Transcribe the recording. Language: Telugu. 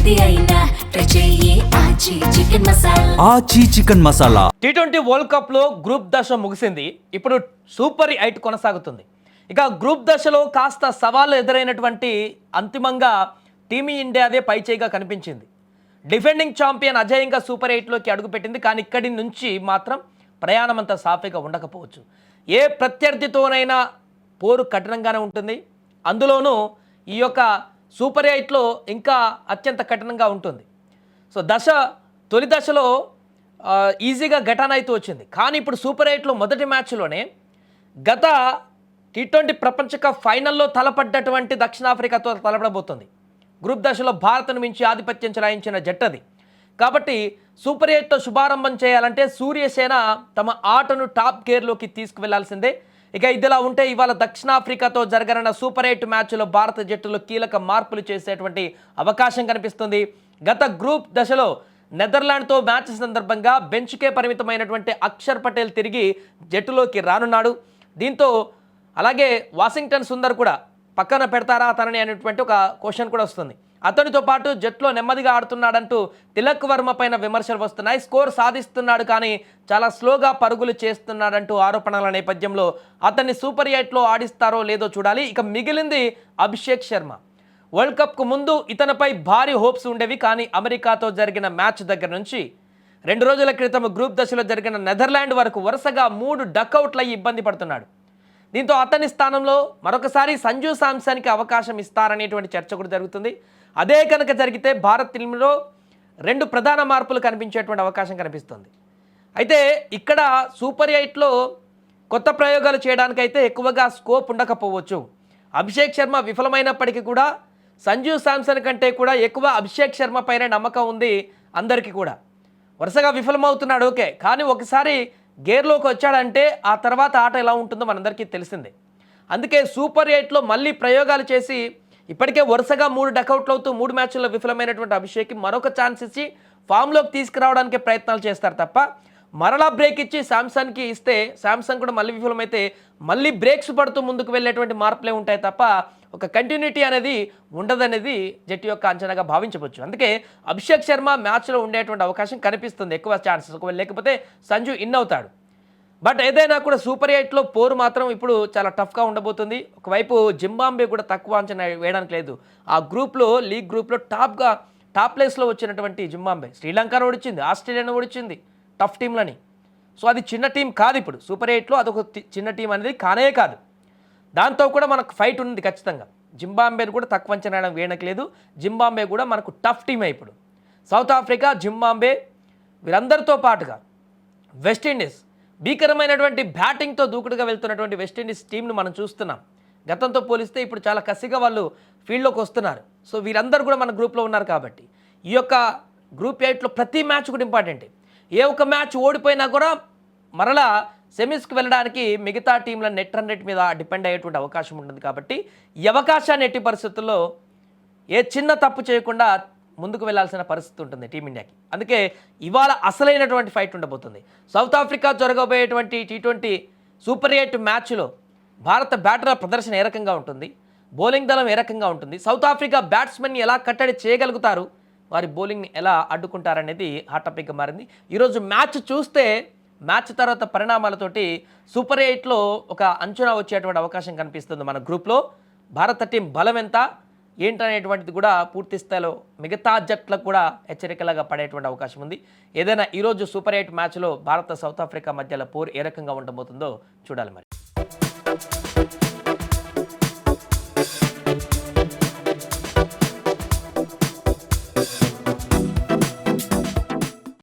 ఏది అయినా ట్రై చెయ్యి ఆచి చికెన్ మసాలా. ఆచి చికెన్ మసాలా. టీ20 వరల్డ్ కప్లో గ్రూప్ దశ ముగిసింది. ఇప్పుడు సూపర్ 8 కొనసాగుతుంది. ఇక గ్రూప్ దశలో కాస్త సవాళ్ళు ఎదురైనటువంటి అంతిమంగా టీమిండియాదే పైచేయిగా కనిపించింది. డిఫెండింగ్ ఛాంపియన్ అజేయంగా సూపర్ 8లోకి అడుగుపెట్టింది. కానీ ఇక్కడి నుంచి మాత్రం ప్రయాణం అంతా సాఫీగా ఉండకపోవచ్చు. ఏ ప్రత్యర్థితోనైనా పోరు కఠినంగానే ఉంటుంది. అందులోనూ ఈ యొక్క సూపర్ 8లో ఇంకా అత్యంత కఠినంగా ఉంటుంది. సో తొలి దశలో ఈజీగా ఘటన అయితే వచ్చింది. కానీ ఇప్పుడు సూపర్ 8లో మొదటి మ్యాచ్లోనే గత టీ20 ప్రపంచ కప్ ఫైనల్లో తలపడ్డటువంటి దక్షిణాఫ్రికాతో తలపడబోతుంది. గ్రూప్ దశలో భారత్ను మించి ఆధిపత్యం చెలాయించిన జట్టది. కాబట్టి సూపర్ 8తో శుభారంభం చేయాలంటే సూర్యసేన తమ ఆటను టాప్ గేర్లోకి తీసుకువెళ్లాల్సిందే. ఇక ఇదిలా ఉంటే ఇవాళ దక్షిణాఫ్రికాతో జరగనున్న సూపర్ 8 మ్యాచ్లో భారత జట్టులో కీలక మార్పులు చేసేటువంటి అవకాశం కనిపిస్తుంది. గత గ్రూప్ దశలో నెదర్లాండ్తో మ్యాచ్ సందర్భంగా బెంచ్కే పరిమితమైనటువంటి అక్షర్ పటేల్ తిరిగి జట్టులోకి రానున్నాడు. దీంతో అలాగే వాషింగ్టన్ సుందర్ కూడా పక్కన పెడతారా తనని అనేటువంటి ఒక క్వశ్చన్ కూడా వస్తుంది. అతనితో పాటు జట్టులో నెమ్మదిగా ఆడుతున్నాడంటూ తిలక్ వర్మ పైన విమర్శలు వస్తున్నాయి. స్కోర్ సాధిస్తున్నాడు కానీ చాలా స్లోగా పరుగులు చేస్తున్నాడంటూ ఆరోపణల నేపథ్యంలో అతన్ని సూపర్ 8లో ఆడిస్తారో లేదో చూడాలి. ఇక మిగిలింది అభిషేక్ శర్మ. వరల్డ్ కప్కు ముందు ఇతనిపై భారీ హోప్స్ ఉండేవి. కానీ అమెరికాతో జరిగిన మ్యాచ్ దగ్గర నుంచి 2 రోజుల క్రితం గ్రూప్ దశలో జరిగిన నెదర్లాండ్ వరకు వరుసగా 3 డకౌట్లు అయ్యి ఇబ్బంది పడుతున్నాడు. దీంతో అతని స్థానంలో మరొకసారి సంజు శాంసన్కి అవకాశం ఇస్తారనేటువంటి చర్చ కూడా జరుగుతుంది. అదే కనుక జరిగితే భారత్ టీంలో 2 ప్రధాన మార్పులు కనిపించేటువంటి అవకాశం కనిపిస్తుంది. అయితే ఇక్కడ సూపర్ 8లో కొత్త ప్రయోగాలు చేయడానికైతే ఎక్కువగా స్కోప్ ఉండకపోవచ్చు. అభిషేక్ శర్మ విఫలమైనప్పటికీ కూడా సంజు శాంసన్ కంటే కూడా ఎక్కువ అభిషేక్ శర్మ పైన నమ్మకం ఉంది అందరికీ కూడా. వరుసగా విఫలమవుతున్నాడు ఓకే, కానీ ఒకసారి గేర్లోకి వచ్చాడంటే ఆ తర్వాత ఆట ఎలా ఉంటుందో మనందరికీ తెలిసిందే. అందుకే సూపర్ 8లో మళ్ళీ ప్రయోగాలు చేసి ఇప్పటికే వరుసగా 3 డకౌట్లు అవుతూ 3 మ్యాచ్ల్లో విఫలమైనటువంటి అభిషేక్కి మరొక ఛాన్స్ ఇచ్చి ఫామ్లోకి తీసుకురావడానికి ప్రయత్నాలు చేస్తారు తప్ప మరలా బ్రేక్ ఇచ్చి శాంసన్కి ఇస్తే శాంసన్ కూడా మళ్ళీ విఫలమైతే మళ్ళీ బ్రేక్స్ పడుతూ ముందుకు వెళ్ళేటువంటి మార్పులే ఉంటాయి తప్ప ఒక కంటిన్యూటీ అనేది ఉండదనేది జట్టు యొక్క అంచనాగా భావించవచ్చు. అందుకే అభిషేక్ శర్మ మ్యాచ్లో ఉండేటువంటి అవకాశం కనిపిస్తుంది, ఎక్కువ ఛాన్సెస్. ఒకవేళ లేకపోతే సంజు ఇన్ అవుతాడు. బట్ ఏదైనా కూడా సూపర్ 8లో పోరు మాత్రం ఇప్పుడు చాలా టఫ్గా ఉండబోతుంది. ఒకవైపు జింబాబ్వే కూడా తక్కువ అంచనా వేయడానికి లేదు. ఆ గ్రూప్లో లీగ్ గ్రూప్లో టాప్ ప్లేస్లో వచ్చినటువంటి జింబాబ్వే శ్రీలంకను ఓడించింది, ఆస్ట్రేలియాను ఓడించింది టఫ్ టీంలని. సో అది చిన్న టీం కాదు. ఇప్పుడు సూపర్ 8లో అదొక చిన్న టీం అనేది కానే కాదు. దాంతో కూడా మనకు ఫైట్ ఉంది ఖచ్చితంగా. జింబాబ్వేని కూడా తక్కువ అంచనా వేయడానికి లేదు. జింబాబ్వే కూడా మనకు టఫ్ టీమే. ఇప్పుడు సౌత్ ఆఫ్రికా, జింబాబ్వే వీరందరితో పాటుగా వెస్టిండీస్ భీకరమైనటువంటి బ్యాటింగ్తో దూకుడుగా వెళ్తున్నటువంటి వెస్టిండీస్ టీంను మనం చూస్తున్నాం. గతంతో పోలిస్తే ఇప్పుడు చాలా కసిగా వాళ్ళు ఫీల్డ్లోకి వస్తున్నారు. సో వీరందరూ కూడా మన గ్రూప్లో ఉన్నారు. కాబట్టి ఈ యొక్క గ్రూప్ 8లో ప్రతి మ్యాచ్ కూడా ఇంపార్టెంట్. ఏ ఒక్క మ్యాచ్ ఓడిపోయినా కూడా మరలా సెమీస్కి వెళ్ళడానికి మిగతా టీంల నెట్ రన్ రేట్ మీద డిపెండ్ అయ్యేటువంటి అవకాశం ఉంటుంది. కాబట్టి ఈ అవకాశాన్ని ఎట్టి పరిస్థితుల్లో ఏ చిన్న తప్పు చేయకుండా ముందుకు వెళ్లాల్సిన పరిస్థితి ఉంటుంది టీమిండియాకి. అందుకే ఇవాళ అసలైనటువంటి ఫైట్ ఉండబోతుంది. సౌత్ ఆఫ్రికా జరగబోయేటువంటి టీ20 సూపర్ 8 మ్యాచ్లో భారత బ్యాటర్ల ప్రదర్శన ఏ రకంగా ఉంటుంది, బౌలింగ్ దళం ఏ రకంగా ఉంటుంది, సౌత్ ఆఫ్రికా బ్యాట్స్మెన్ని ఎలా కట్టడి చేయగలుగుతారు, వారి బౌలింగ్ని ఎలా అడ్డుకుంటారనేది హాట్ టాపిక్గా మారింది. ఈరోజు మ్యాచ్ చూస్తే మ్యాచ్ తర్వాత పరిణామాలతోటి సూపర్ 8లో ఒక అంచనా వచ్చేటువంటి అవకాశం కనిపిస్తుంది. మన గ్రూప్లో భారత టీం బలం ఎంత ఏంటనేటువంటిది కూడా పూర్తి స్థాయిలో మిగతా జట్లకు కూడా హెచ్చరికలాగా పడేటువంటి అవకాశం ఉంది. ఏదైనా ఈరోజు సూపర్ 8 మ్యాచ్లో భారత సౌత్ ఆఫ్రికా మధ్యలో పోరు ఏ రకంగా ఉండబోతుందో చూడాలి మరి.